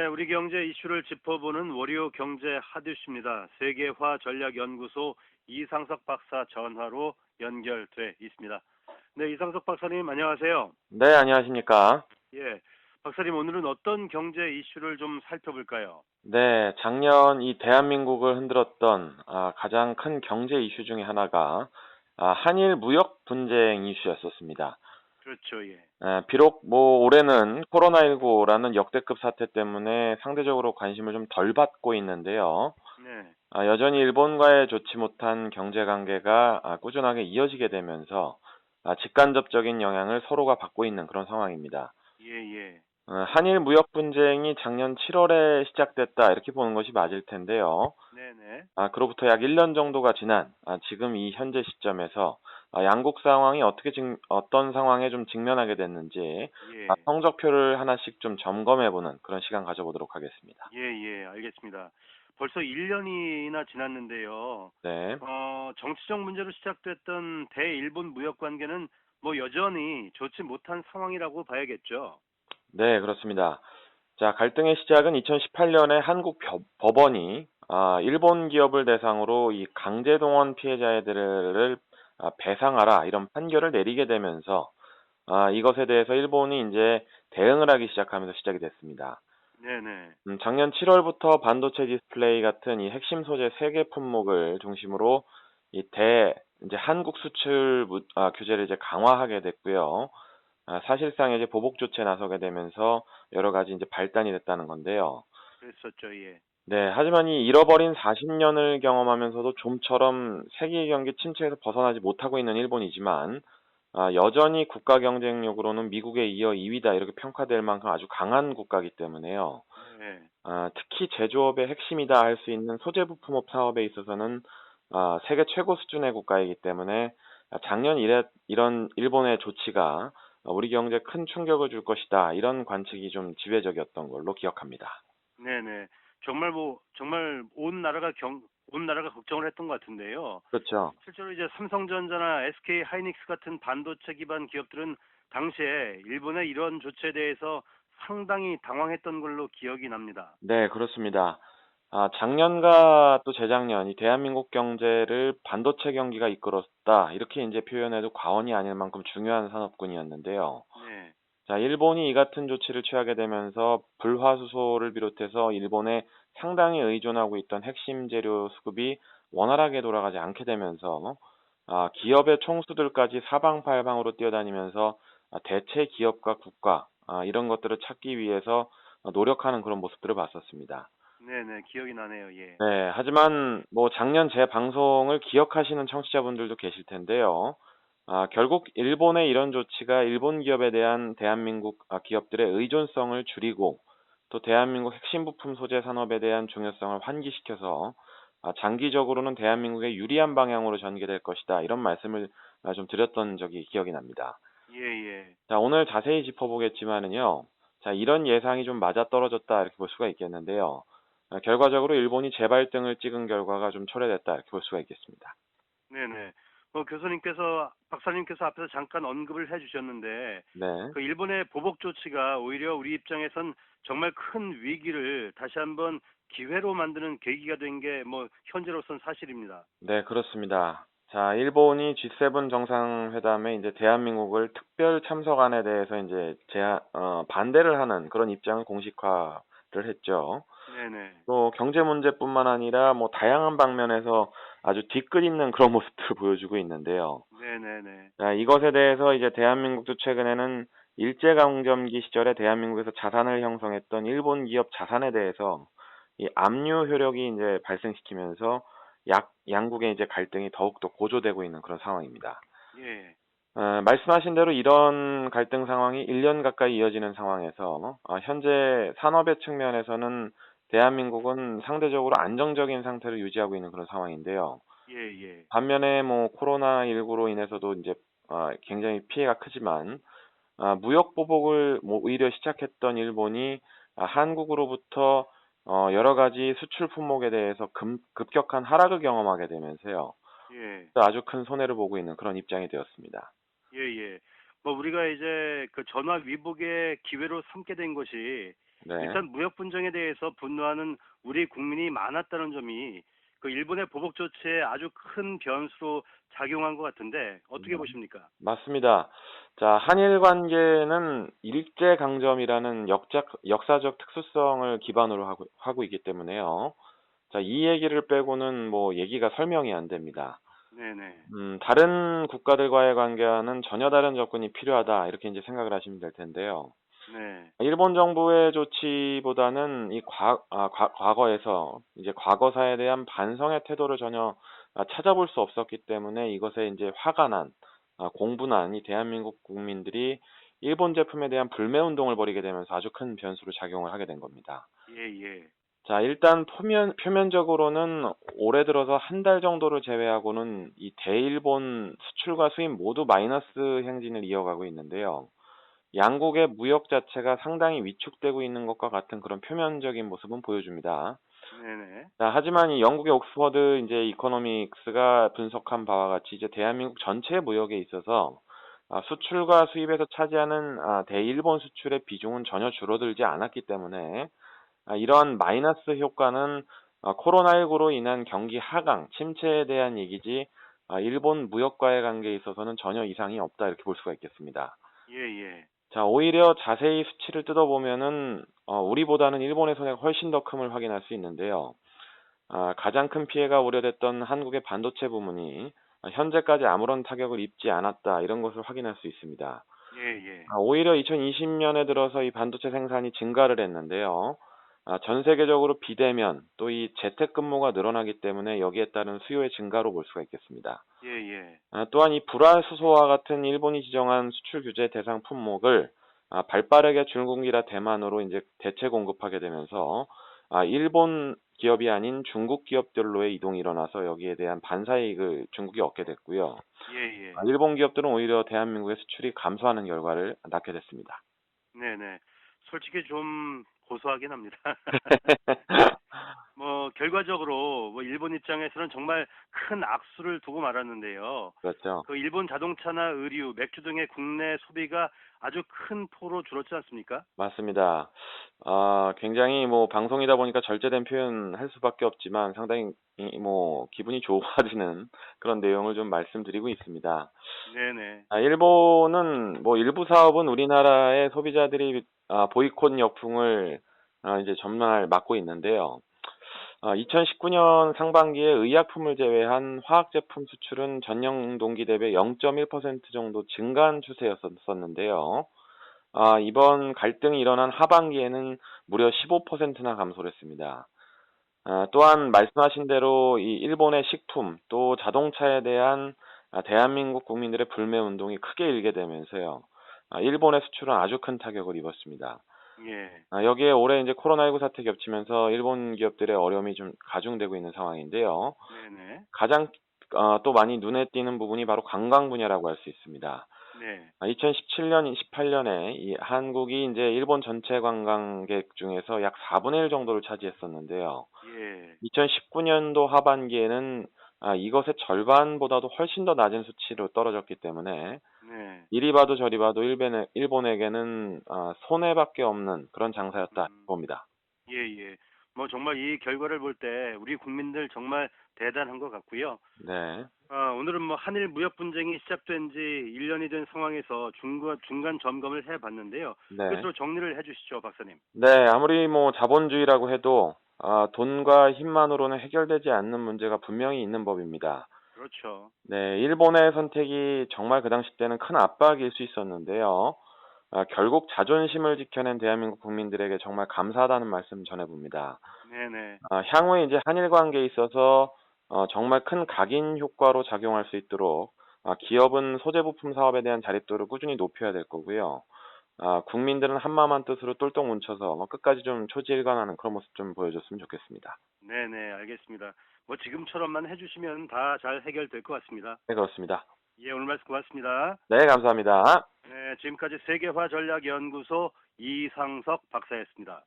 우리 경제 이슈를 짚어보는 월요 경제 핫이슈입니다. 세계화 전략연구소 이상석 박사 전화로 연결돼 있습니다. 네, 이상석 박사님 안녕하세요. 네, 안녕하십니까. 예, 박사님 오늘은 어떤 경제 이슈를 좀 살펴볼까요? 네, 작년 이 대한민국을 흔들었던 가장 큰 경제 이슈 중에 하나가 한일 무역 분쟁 이슈였었습니다. 그렇죠, 예. 비록 뭐 올해는 코로나19라는 역대급 사태 때문에 상대적으로 관심을 좀 덜 받고 있는데요. 네, 여전히 일본과의 좋지 못한 경제 관계가 꾸준하게 이어지게 되면서 직간접적인 영향을 서로가 받고 있는 그런 상황입니다. 예, 예. 한일 무역 분쟁이 작년 7월에 시작됐다 이렇게 보는 것이 맞을 텐데요. 네, 네. 그로부터 약 1년 정도가 지난 지금 이 현재 시점에서 양국 상황이 어떤 상황에 좀 직면하게 됐는지 예. 성적표를 하나씩 좀 점검해보는 그런 시간 가져보도록 하겠습니다. 예, 예, 알겠습니다. 벌써 1년이나 지났는데요. 네, 정치적 문제로 시작됐던 대일본 무역 관계는 뭐 여전히 좋지 못한 상황이라고 봐야겠죠. 네, 그렇습니다. 자, 갈등의 시작은 2018년에 한국 법원이 일본 기업을 대상으로 이 강제동원 피해자들을 배상하라 이런 판결을 내리게 되면서 이것에 대해서 일본이 이제 대응을 하기 시작하면서 시작이 됐습니다. 네네. 작년 7월부터 반도체 디스플레이 같은 이 핵심 소재 3개 품목을 중심으로 이제 한국 수출 규제를 이제 강화하게 됐고요. 사실상 이제 보복 조치에 나서게 되면서 여러 가지 이제 발단이 됐다는 건데요. 그랬었죠, 예. 네, 하지만 이 잃어버린 40년을 경험하면서도 좀처럼 세계 경기 침체에서 벗어나지 못하고 있는 일본이지만 여전히 국가 경쟁력으로는 미국에 이어 2위다 이렇게 평가될 만큼 아주 강한 국가이기 때문에요. 네. 특히 제조업의 핵심이다 할 수 있는 소재 부품업 사업에 있어서는 세계 최고 수준의 국가이기 때문에 작년 이런 일본의 조치가 우리 경제에 큰 충격을 줄 것이다 이런 관측이 좀 지배적이었던 걸로 기억합니다. 네네. 정말 온 나라가 걱정을 했던 것 같은데요. 그렇죠. 실제로 이제 삼성전자나 SK 하이닉스 같은 반도체 기반 기업들은 당시에 일본의 이런 조치에 대해서 상당히 당황했던 걸로 기억이 납니다. 네, 그렇습니다. 작년과 또 재작년 이 대한민국 경제를 반도체 경기가 이끌었다 이렇게 이제 표현해도 과언이 아닐 만큼 중요한 산업군이었는데요. 네. 자, 일본이 이 같은 조치를 취하게 되면서 불화수소를 비롯해서 일본에 상당히 의존하고 있던 핵심 재료 수급이 원활하게 돌아가지 않게 되면서 기업의 총수들까지 사방팔방으로 뛰어다니면서 대체 기업과 국가 이런 것들을 찾기 위해서 노력하는 그런 모습들을 봤었습니다. 네네. 기억이 나네요. 예. 네, 하지만 뭐 작년 제 방송을 기억하시는 청취자분들도 계실 텐데요. 결국 일본의 이런 조치가 일본 기업에 대한 대한민국 기업들의 의존성을 줄이고 또 대한민국 핵심 부품 소재 산업에 대한 중요성을 환기시켜서 장기적으로는 대한민국의 유리한 방향으로 전개될 것이다. 이런 말씀을 좀 드렸던 적이 기억이 납니다. 예, 예. 자, 오늘 자세히 짚어보겠지만은요. 자, 이런 예상이 좀 맞아떨어졌다 이렇게 볼 수가 있겠는데요. 결과적으로 일본이 재발등을 찍은 결과가 좀 초래됐다 이렇게 볼 수가 있겠습니다. 네네. 박사님께서 앞에서 잠깐 언급을 해주셨는데, 네. 그 일본의 보복 조치가 오히려 우리 입장에선 정말 큰 위기를 다시 한번 기회로 만드는 계기가 된 게 뭐 현재로선 사실입니다. 네, 그렇습니다. 자, 일본이 G7 정상회담에 이제 대한민국을 특별 참석안에 대해서 이제 반대를 하는 그런 입장을 공식화를 했죠. 네네. 또 경제 문제뿐만 아니라 뭐 다양한 방면에서 아주 뒤끝있는 그런 모습들을 보여주고 있는데요. 네네네. 자, 이것에 대해서 이제 대한민국도 최근에는 일제강점기 시절에 대한민국에서 자산을 형성했던 일본 기업 자산에 대해서 이 압류 효력이 이제 발생시키면서 양국의 이제 갈등이 더욱더 고조되고 있는 그런 상황입니다. 예. 말씀하신 대로 이런 갈등 상황이 1년 가까이 이어지는 상황에서 현재 산업의 측면에서는 대한민국은 상대적으로 안정적인 상태를 유지하고 있는 그런 상황인데요. 예, 예. 반면에 뭐 코로나19로 인해서도 이제 굉장히 피해가 크지만 무역 보복을 뭐 오히려 시작했던 일본이 한국으로부터 여러 가지 수출 품목에 대해서 급격한 하락을 경험하게 되면서요. 예. 또 아주 큰 손해를 보고 있는 그런 입장이 되었습니다. 예, 예. 뭐 우리가 이제 그 전화 위복의 기회로 삼게 된 것이 네. 일단 무역 분쟁에 대해서 분노하는 우리 국민이 많았다는 점이 그 일본의 보복 조치에 아주 큰 변수로 작용한 것 같은데 어떻게 보십니까? 맞습니다. 자, 한일 관계는 일제강점이라는 역사적 특수성을 기반으로 하고 있기 때문에요. 자, 이 얘기를 빼고는 뭐 얘기가 설명이 안 됩니다. 네네. 다른 국가들과의 관계와는 전혀 다른 접근이 필요하다. 이렇게 이제 생각을 하시면 될 텐데요. 네. 일본 정부의 조치보다는 과거에서 이제 과거사에 대한 반성의 태도를 전혀 찾아볼 수 없었기 때문에 이것에 이제 화가 난, 공분한 이 대한민국 국민들이 일본 제품에 대한 불매 운동을 벌이게 되면서 아주 큰 변수로 작용을 하게 된 겁니다. 예, 예. 자, 일단 표면적으로는 올해 들어서 한 달 정도를 제외하고는 이 대일본 수출과 수입 모두 마이너스 행진을 이어가고 있는데요. 양국의 무역 자체가 상당히 위축되고 있는 것과 같은 그런 표면적인 모습은 보여줍니다. 네네. 자, 하지만 이 영국의 옥스퍼드 이제 이코노믹스가 분석한 바와 같이 이제 대한민국 전체 무역에 있어서 수출과 수입에서 차지하는 대일본 수출의 비중은 전혀 줄어들지 않았기 때문에 이러한 마이너스 효과는 코로나19로 인한 경기 하강, 침체에 대한 얘기지 일본 무역과의 관계에 있어서는 전혀 이상이 없다 이렇게 볼 수가 있겠습니다. 예, 예. 자, 오히려 자세히 수치를 뜯어보면은 우리보다는 일본의 손해가 훨씬 더 큼을 확인할 수 있는데요. 가장 큰 피해가 우려됐던 한국의 반도체 부문이 현재까지 아무런 타격을 입지 않았다 이런 것을 확인할 수 있습니다. 예, 예. 오히려 2020년에 들어서 이 반도체 생산이 증가를 했는데요. 전 세계적으로 비대면 또 이 재택근무가 늘어나기 때문에 여기에 따른 수요의 증가로 볼 수가 있겠습니다. 예, 예. 또한 이 불알수소와 같은 일본이 지정한 수출 규제 대상 품목을 발빠르게 중국이나 대만으로 이제 대체 공급하게 되면서 일본 기업이 아닌 중국 기업들로의 이동이 일어나서 여기에 대한 반사이익을 중국이 얻게 됐고요. 예, 예. 일본 기업들은 오히려 대한민국의 수출이 감소하는 결과를 낳게 됐습니다. 네네. 솔직히 좀 고소하긴 합니다. 뭐 결과적으로 뭐 일본 입장에서는 정말 큰 악수를 두고 말았는데요. 그렇죠. 그 일본 자동차나 의류, 맥주 등의 국내 소비가 아주 큰 폭으로 줄었지 않습니까? 맞습니다. 굉장히 뭐 방송이다 보니까 절제된 표현 할 수밖에 없지만 상당히 뭐 기분이 좋아지는 그런 내용을 좀 말씀드리고 있습니다. 네네. 일본은 뭐 일부 사업은 우리나라의 소비자들이 보이콧 역풍을 이제 전날 맞고 있는데요. 2019년 상반기에 의약품을 제외한 화학 제품 수출은 전년 동기 대비 0.1% 정도 증가한 추세였었는데요. 이번 갈등이 일어난 하반기에는 무려 15%나 감소를 했습니다. 또한 말씀하신 대로 이 일본의 식품 또 자동차에 대한 대한민국 국민들의 불매 운동이 크게 일게 되면서요. 일본의 수출은 아주 큰 타격을 입었습니다. 예. 여기에 올해 이제 코로나19 사태 겹치면서 일본 기업들의 어려움이 좀 가중되고 있는 상황인데요. 네네. 가장 또 많이 눈에 띄는 부분이 바로 관광 분야라고 할 수 있습니다. 네. 2017년, 18년에 이 한국이 이제 일본 전체 관광객 중에서 약 4분의 1 정도를 차지했었는데요. 예. 2019년도 하반기에는 이것의 절반보다도 훨씬 더 낮은 수치로 떨어졌기 때문에 네. 이리 봐도 저리 봐도 일본에게는 손해밖에 없는 그런 장사였다 음. 봅니다. 예, 예. 뭐 정말 이 결과를 볼 때 우리 국민들 정말 대단한 것 같고요. 네. 오늘은 뭐 한일 무역 분쟁이 시작된 지 1년이 된 상황에서 중간 점검을 해 봤는데요. 네. 끝으로 정리를 해 주시죠, 박사님. 네, 아무리 뭐 자본주의라고 해도 돈과 힘만으로는 해결되지 않는 문제가 분명히 있는 법입니다. 그렇죠. 네, 일본의 선택이 정말 그 당시 때는 큰 압박일 수 있었는데요. 결국 자존심을 지켜낸 대한민국 국민들에게 정말 감사하다는 말씀 전해봅니다. 네네. 향후에 이제 한일 관계에 있어서 정말 큰 각인 효과로 작용할 수 있도록 기업은 소재 부품 사업에 대한 자립도를 꾸준히 높여야 될 거고요. 국민들은 한마음 한뜻으로 똘똘 뭉쳐서 뭐 끝까지 좀 초지일관하는 그런 모습 좀 보여줬으면 좋겠습니다. 네네, 알겠습니다. 뭐 지금처럼만 해 주시면 다 잘 해결될 것 같습니다. 네, 그렇습니다. 예, 오늘 말씀 고맙습니다. 네, 감사합니다. 네, 지금까지 세계화전략연구소 이상석 박사였습니다.